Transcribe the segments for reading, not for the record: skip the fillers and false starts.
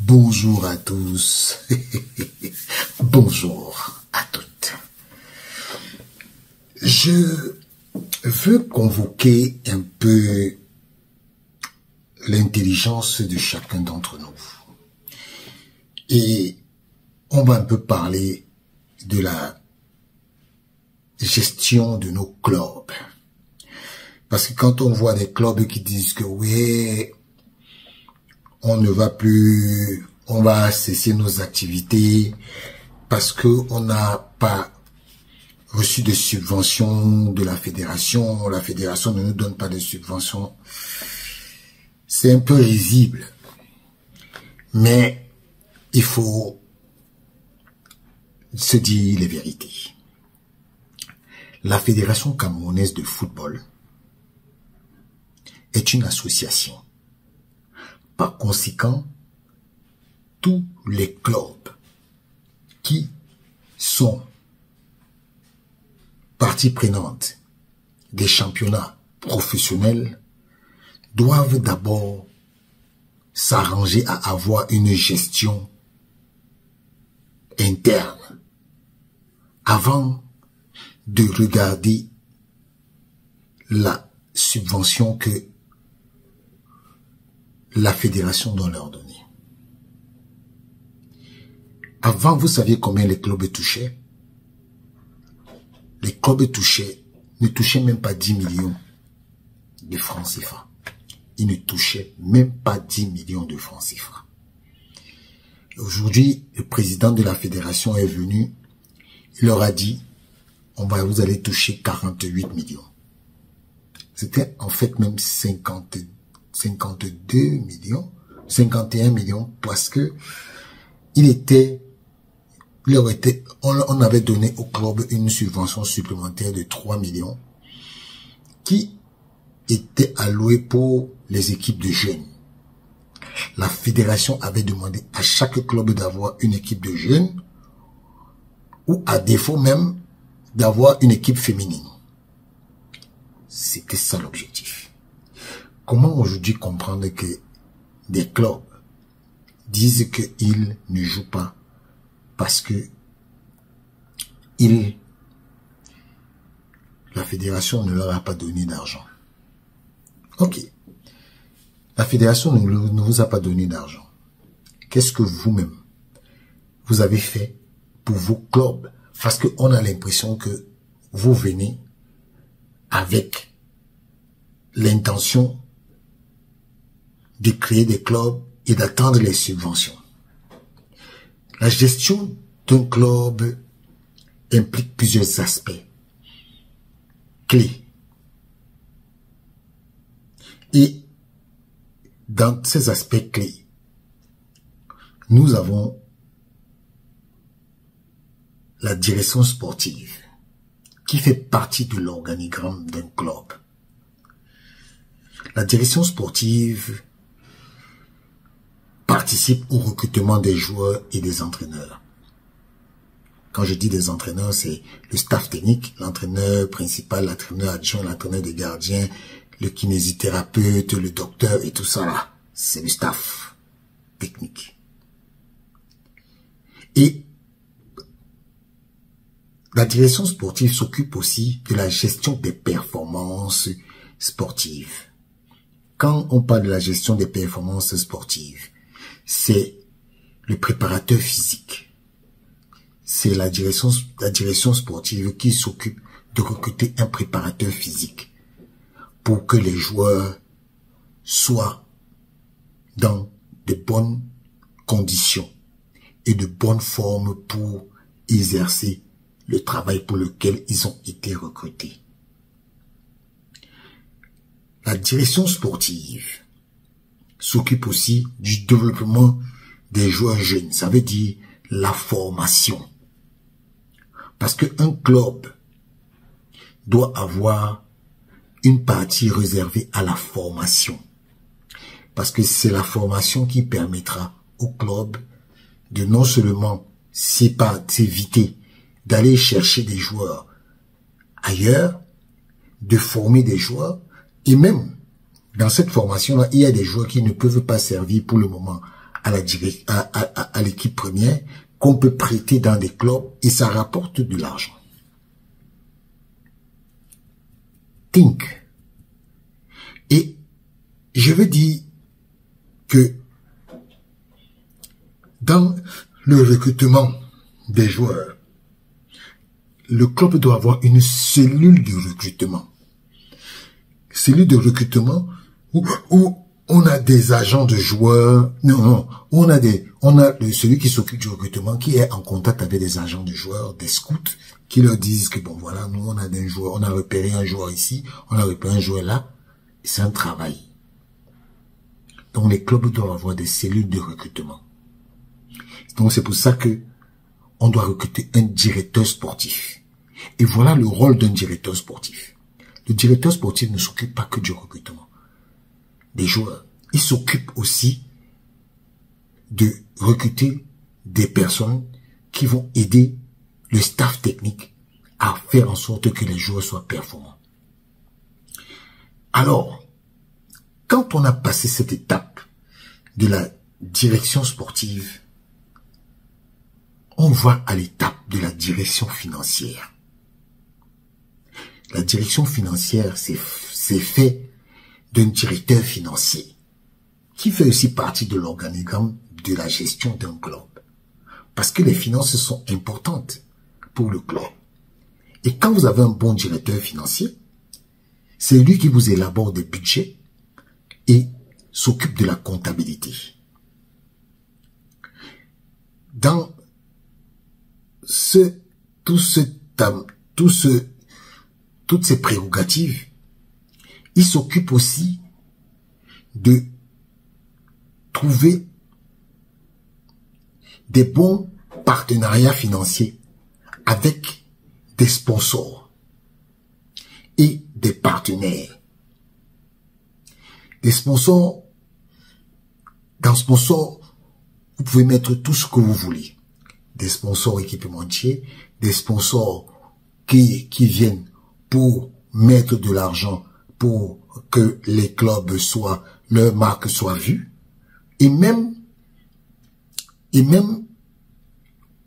Bonjour à tous. Bonjour à toutes. Je veux convoquer un peu l'intelligence de chacun d'entre nous. Et on va un peu parler de la gestion de nos clubs. Parce que quand on voit des clubs qui disent que oui, on ne va plus, on va cesser nos activités parce que on n'a pas reçu de subventions de la fédération ne nous donne pas de subventions. C'est un peu risible. Mais il faut se dire les vérités. La Fédération camerounaise de football est une association. Par conséquent, tous les clubs qui sont partie prenante des championnats professionnels doivent d'abord s'arranger à avoir une gestion interne avant de regarder la subvention que la fédération doit leur donner. Avant, vous saviez combien les clubs touchaient? Les clubs ne touchaient même pas 10 millions de francs CFA. Ils ne touchaient même pas 10 millions de francs CFA. Aujourd'hui, le président de la fédération est venu, il leur a dit, vous allez toucher 48 millions. C'était en fait même 52 millions, 51 millions, parce que on avait donné au club une subvention supplémentaire de 3 millions qui était allouée pour les équipes de jeunes. La fédération avait demandé à chaque club d'avoir une équipe de jeunes ou à défaut même d'avoir une équipe féminine. C'était ça l'objectif. Comment aujourd'hui comprendre que des clubs disent qu'ils ne jouent pas parce que la fédération ne leur a pas donné d'argent? Ok. La fédération ne vous a pas donné d'argent. Qu'est-ce que vous-même, vous avez fait pour vos clubs? Parce qu'on a l'impression que vous venez avec l'intention de créer des clubs et d'attendre les subventions. La gestion d'un club implique plusieurs aspects clés. Et dans ces aspects clés, nous avons la direction sportive qui fait partie de l'organigramme d'un club. La direction sportive participe au recrutement des joueurs et des entraîneurs. Quand je dis des entraîneurs, c'est le staff technique, l'entraîneur principal, l'entraîneur adjoint, l'entraîneur des gardiens, le kinésithérapeute, le docteur et tout ça là. C'est le staff technique. Et la direction sportive s'occupe aussi de la gestion des performances sportives. Quand on parle de la gestion des performances sportives, c'est le préparateur physique. C'est la direction sportive qui s'occupe de recruter un préparateur physique pour que les joueurs soient dans de bonnes conditions et de bonne forme pour exercer le travail pour lequel ils ont été recrutés. La direction sportive s'occupe aussi du développement des joueurs jeunes. Ça veut dire la formation. Parce qu'un club doit avoir une partie réservée à la formation. Parce que c'est la formation qui permettra au club de non seulement s'éviter d'aller chercher des joueurs ailleurs, de former des joueurs et même Dans cette formation-là, il y a des joueurs qui ne peuvent pas servir pour le moment à l'équipe première, qu'on peut prêter dans des clubs et ça rapporte de l'argent. Think. Et je veux dire que dans le recrutement des joueurs, le club doit avoir une cellule de recrutement. Cellule de recrutement où on a des agents de joueurs. Non, on a celui qui s'occupe du recrutement qui est en contact avec des agents de joueurs, des scouts, qui leur disent que bon voilà, nous on a des joueurs, on a repéré un joueur ici, on a repéré un joueur là. C'est un travail. Donc les clubs doivent avoir des cellules de recrutement. Donc c'est pour ça que on doit recruter un directeur sportif. Et voilà le rôle d'un directeur sportif. Le directeur sportif ne s'occupe pas que du recrutement des joueurs. Il s'occupe aussi de recruter des personnes qui vont aider le staff technique à faire en sorte que les joueurs soient performants. Alors, quand on a passé cette étape de la direction sportive, on va à l'étape de la direction financière. La direction financière, c'est fait d'un directeur financier qui fait aussi partie de l'organigramme de la gestion d'un club. Parce que les finances sont importantes pour le club. Et quand vous avez un bon directeur financier, c'est lui qui vous élabore des budgets et s'occupe de la comptabilité. Dans toutes ces prérogatives, il s'occupe aussi de trouver des bons partenariats financiers avec des sponsors et des partenaires. Des sponsors, dans sponsors, vous pouvez mettre tout ce que vous voulez. Des sponsors équipementiers, des sponsors qui viennent pour mettre de l'argent pour que les clubs soient, leur marque soit vue, et même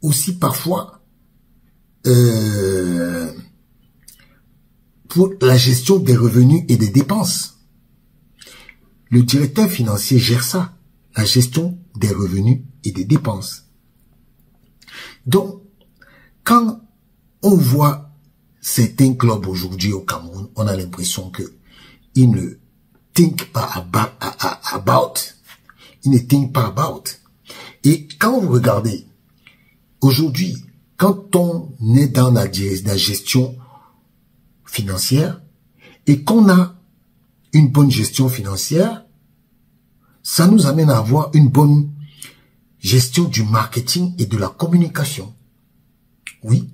aussi parfois pour la gestion des revenus et des dépenses. Le directeur financier gère ça, la gestion des revenus et des dépenses. Donc, quand on voit certains clubs aujourd'hui au Cameroun, on a l'impression que ils ne think pas about. Ils ne think pas about. Et quand vous regardez, aujourd'hui, quand on est dans la gestion financière et qu'on a une bonne gestion financière, ça nous amène à avoir une bonne gestion du marketing et de la communication. Oui.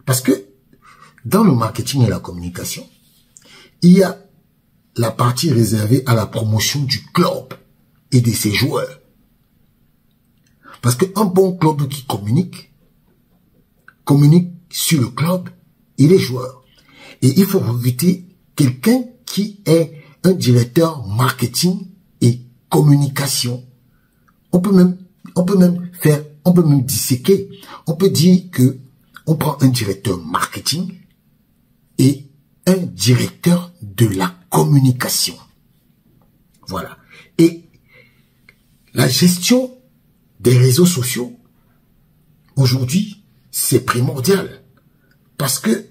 Parce que dans le marketing et la communication, il y a la partie réservée à la promotion du club et de ses joueurs. Parce qu'un bon club qui communique sur le club et les joueurs. Et il faut recruter quelqu'un qui est un directeur marketing et communication. On peut même disséquer. On peut dire que on prend un directeur marketing et un directeur de la communication. Voilà. Et la gestion des réseaux sociaux, aujourd'hui, c'est primordial. Parce que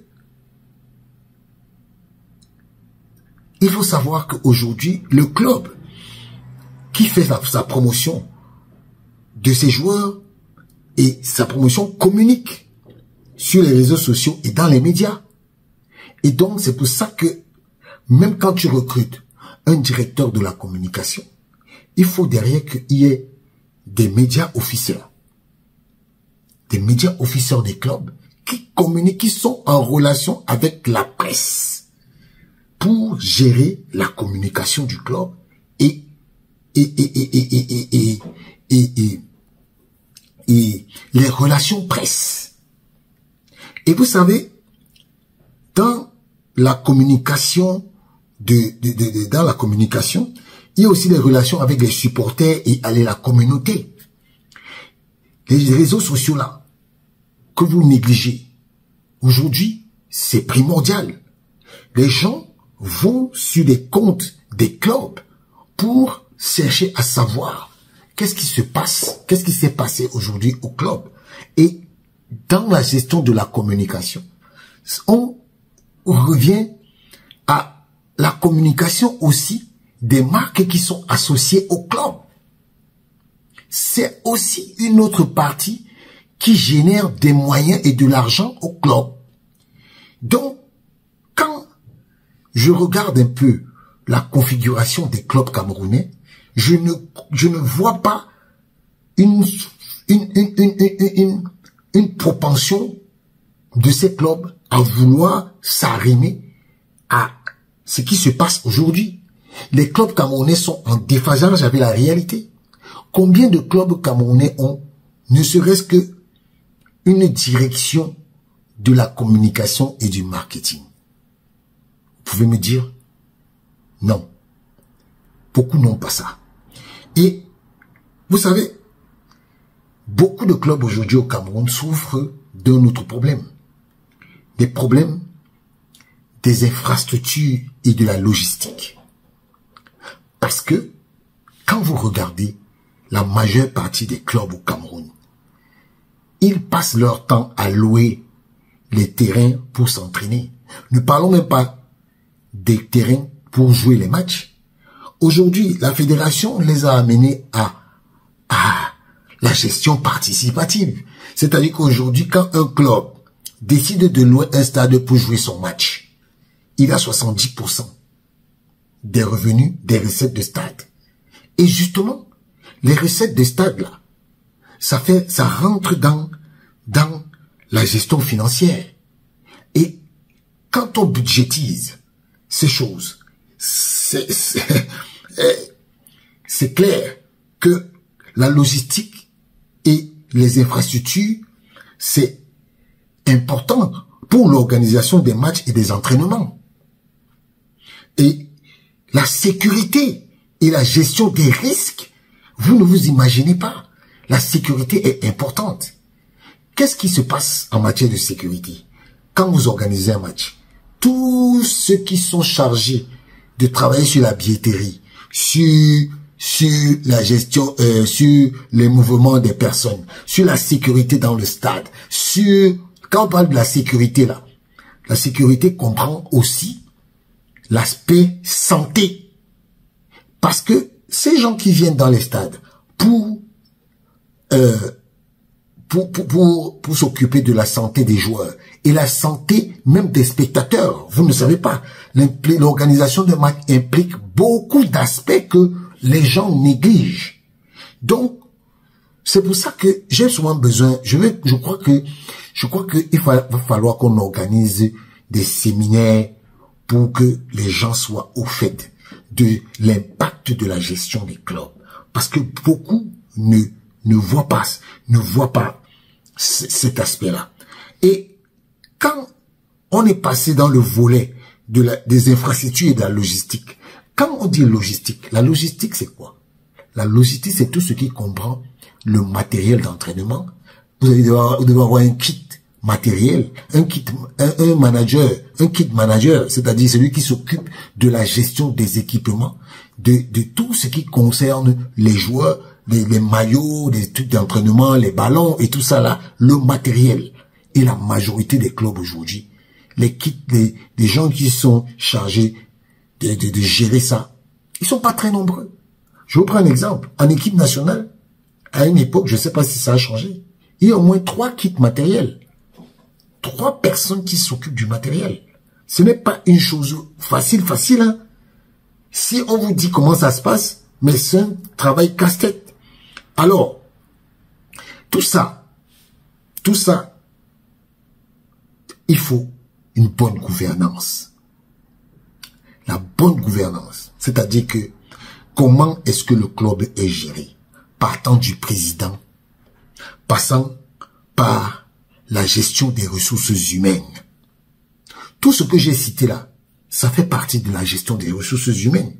il faut savoir qu'aujourd'hui, le club qui fait sa promotion de ses joueurs et sa promotion communique sur les réseaux sociaux et dans les médias. Et donc, c'est pour ça que même quand tu recrutes un directeur de la communication, il faut derrière qu'il y ait des médias officiels. Des médias officiels des clubs qui communiquent, qui sont en relation avec la presse pour gérer la communication du club et les relations presse. Et vous savez, dans la communication dans la communication, il y a aussi les relations avec les supporters et avec la communauté. Les réseaux sociaux là, que vous négligez, aujourd'hui, c'est primordial. Les gens vont sur les comptes des clubs pour chercher à savoir qu'est-ce qui se passe, qu'est-ce qui s'est passé aujourd'hui au club. Et dans la gestion de la communication, on revient à la communication aussi des marques qui sont associées au club. C'est aussi une autre partie qui génère des moyens et de l'argent au club. Donc, quand je regarde un peu la configuration des clubs camerounais, je ne vois pas une propension de ces clubs à vouloir s'arrimer à ce qui se passe aujourd'hui. Les clubs camerounais sont en déphasage avec la réalité. Combien de clubs camerounais ont, ne serait-ce que une direction de la communication et du marketing? Vous pouvez me dire? Non. Beaucoup n'ont pas ça. Et, vous savez, beaucoup de clubs aujourd'hui au Cameroun souffrent d'un autre problème. Des problèmes des infrastructures et de la logistique. Parce que, quand vous regardez la majeure partie des clubs au Cameroun, ils passent leur temps à louer les terrains pour s'entraîner. Ne parlons même pas des terrains pour jouer les matchs. Aujourd'hui, la fédération les a amenés à la gestion participative. C'est-à-dire qu'aujourd'hui, quand un club décide de louer un stade pour jouer son match, il a 70% des revenus, des recettes de stade. Et justement, les recettes de stade là, ça rentre dans la gestion financière. Et quand on budgétise ces choses, c'est clair que la logistique et les infrastructures, c'est important pour l'organisation des matchs et des entraînements. Et la sécurité et la gestion des risques, vous ne vous imaginez pas. La sécurité est importante. Qu'est-ce qui se passe en matière de sécurité? Quand vous organisez un match, tous ceux qui sont chargés de travailler sur la billetterie, sur la gestion, sur les mouvements des personnes, sur la sécurité dans le stade, quand on parle de la sécurité là, la sécurité comprend aussi l'aspect santé. Parce que ces gens qui viennent dans les stades pour s'occuper de la santé des joueurs et la santé même des spectateurs, vous ne savez pas, l'organisation de match implique beaucoup d'aspects que les gens négligent. Donc, c'est pour ça que j'ai souvent besoin, je crois que il va falloir qu'on organise des séminaires pour que les gens soient au fait de l'impact de la gestion des clubs. Parce que beaucoup ne voient pas cet aspect-là. Et quand on est passé dans le volet des infrastructures et de la logistique, quand on dit logistique, la logistique c'est quoi? La logistique c'est tout ce qui comprend le matériel d'entraînement. Vous devez avoir un kit matériel, un kit manager, c'est-à-dire celui qui s'occupe de la gestion des équipements, de tout ce qui concerne les joueurs, les maillots, les trucs d'entraînement, les ballons et tout ça là, le matériel. Et la majorité des clubs aujourd'hui, les kits, les gens qui sont chargés de gérer ça, ils sont pas très nombreux. Je vous prends un exemple. En équipe nationale, à une époque, je sais pas si ça a changé, il y a au moins 3 kits matériels. 3 personnes qui s'occupent du matériel. Ce n'est pas une chose facile, hein. Si on vous dit comment ça se passe, mais c'est un travail casse-tête. Alors, tout ça, il faut une bonne gouvernance. La bonne gouvernance, c'est-à-dire que comment est-ce que le club est géré? Partant du président, passant par la gestion des ressources humaines. Tout ce que j'ai cité là, ça fait partie de la gestion des ressources humaines.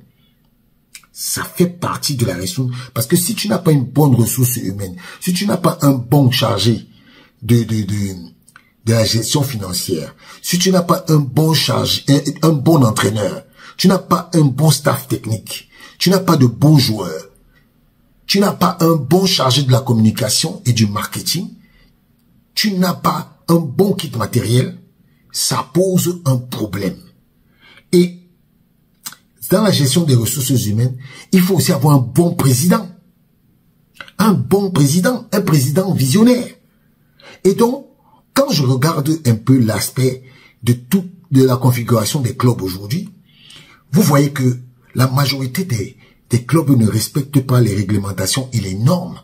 Ça fait partie de la gestion. Parce que si tu n'as pas une bonne ressource humaine, si tu n'as pas un bon chargé de la gestion financière, si tu n'as pas un bon chargé, un bon entraîneur, tu n'as pas un bon staff technique, tu n'as pas de bons joueurs, tu n'as pas un bon chargé de la communication et du marketing, tu n'as pas un bon kit matériel, ça pose un problème. Et dans la gestion des ressources humaines, il faut aussi avoir un bon président. Un bon président, un président visionnaire. Et donc, quand je regarde un peu l'aspect de la configuration des clubs aujourd'hui, vous voyez que la majorité des clubs ne respectent pas les réglementations et les normes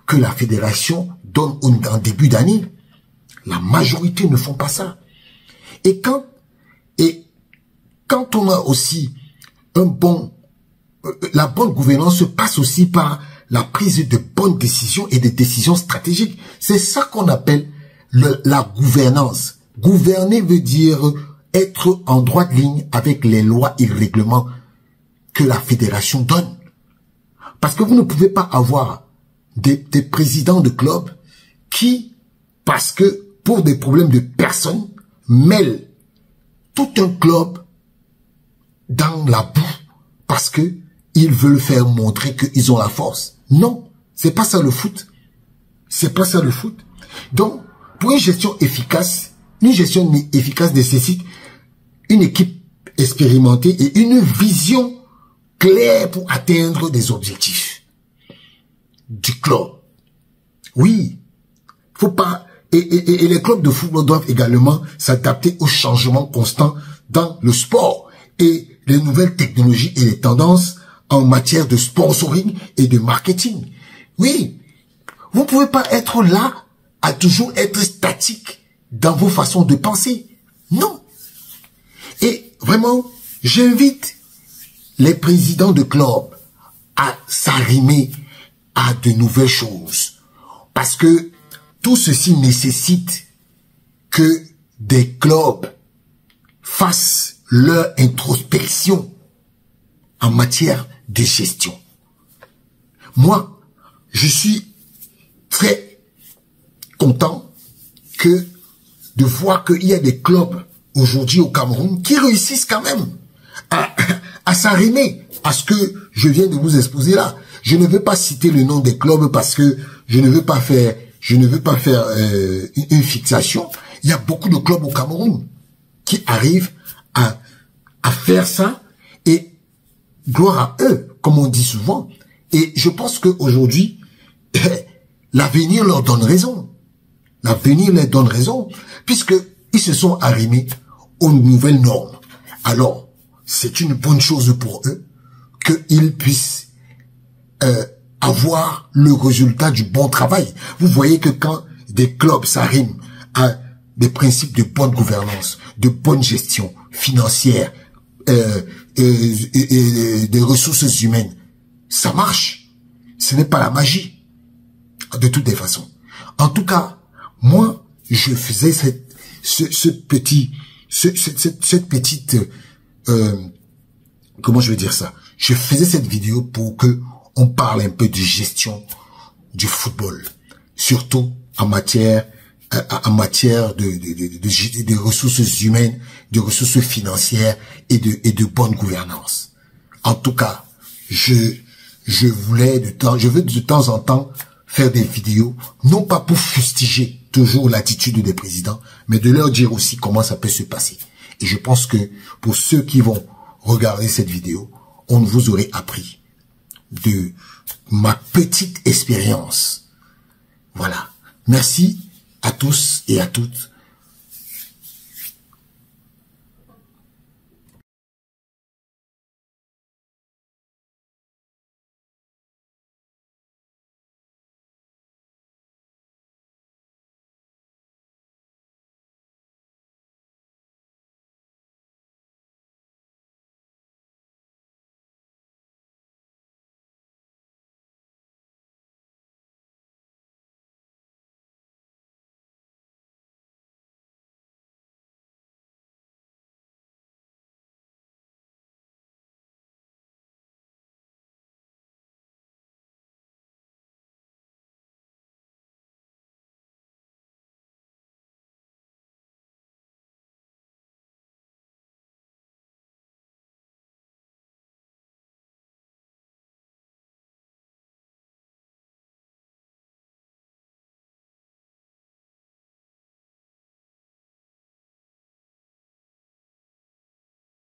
que la fédération donne en début d'année. La majorité ne font pas ça. Et quand on a aussi la bonne gouvernance passe aussi par la prise de bonnes décisions et des décisions stratégiques. C'est ça qu'on appelle la gouvernance. Gouverner veut dire être en droite ligne avec les lois et les règlements que la fédération donne. Parce que vous ne pouvez pas avoir des présidents de clubs qui, parce que pour des problèmes de personnes, mêlent tout un club dans la boue parce que ils veulent faire montrer qu'ils ont la force. Non, c'est pas ça le foot. C'est pas ça le foot. Donc, pour une gestion efficace nécessite une équipe expérimentée et une vision claire pour atteindre des objectifs du club. Oui, faut pas. Et les clubs de football doivent également s'adapter aux changements constants dans le sport et les nouvelles technologies et les tendances en matière de sponsoring et de marketing. Oui, vous ne pouvez pas être là à toujours être statique dans vos façons de penser. Non. Et vraiment, j'invite les présidents de clubs à s'arrimer à de nouvelles choses. Parce que tout ceci nécessite que des clubs fassent leur introspection en matière de gestion. Moi, je suis très content de voir qu'il y a des clubs aujourd'hui au Cameroun qui réussissent quand même à s'arrimer à ce que je viens de vous exposer là. Je ne veux pas citer le nom des clubs parce que je ne veux pas faire une fixation. Il y a beaucoup de clubs au Cameroun qui arrivent à faire ça et gloire à eux, comme on dit souvent. Et je pense qu'aujourd'hui, l'avenir leur donne raison. L'avenir leur donne raison, puisqu'ils se sont arrimés aux nouvelles normes. Alors, c'est une bonne chose pour eux qu'ils puissent avoir le résultat du bon travail. Vous voyez que quand des clubs s'arriment à des principes de bonne gouvernance, de bonne gestion financière, et des ressources humaines, ça marche. Ce n'est pas la magie, de toutes les façons. En tout cas, moi, je faisais cette petite, comment je vais dire ça? Je faisais cette vidéo pour que on parle un peu de gestion du football, surtout en matière de ressources humaines, de ressources financières et de bonne gouvernance. En tout cas, je veux de temps en temps faire des vidéos, non pas pour fustiger toujours l'attitude des présidents, mais de leur dire aussi comment ça peut se passer. Et je pense que pour ceux qui vont regarder cette vidéo, on vous aurait appris de ma petite expérience. Voilà. Merci à tous et à toutes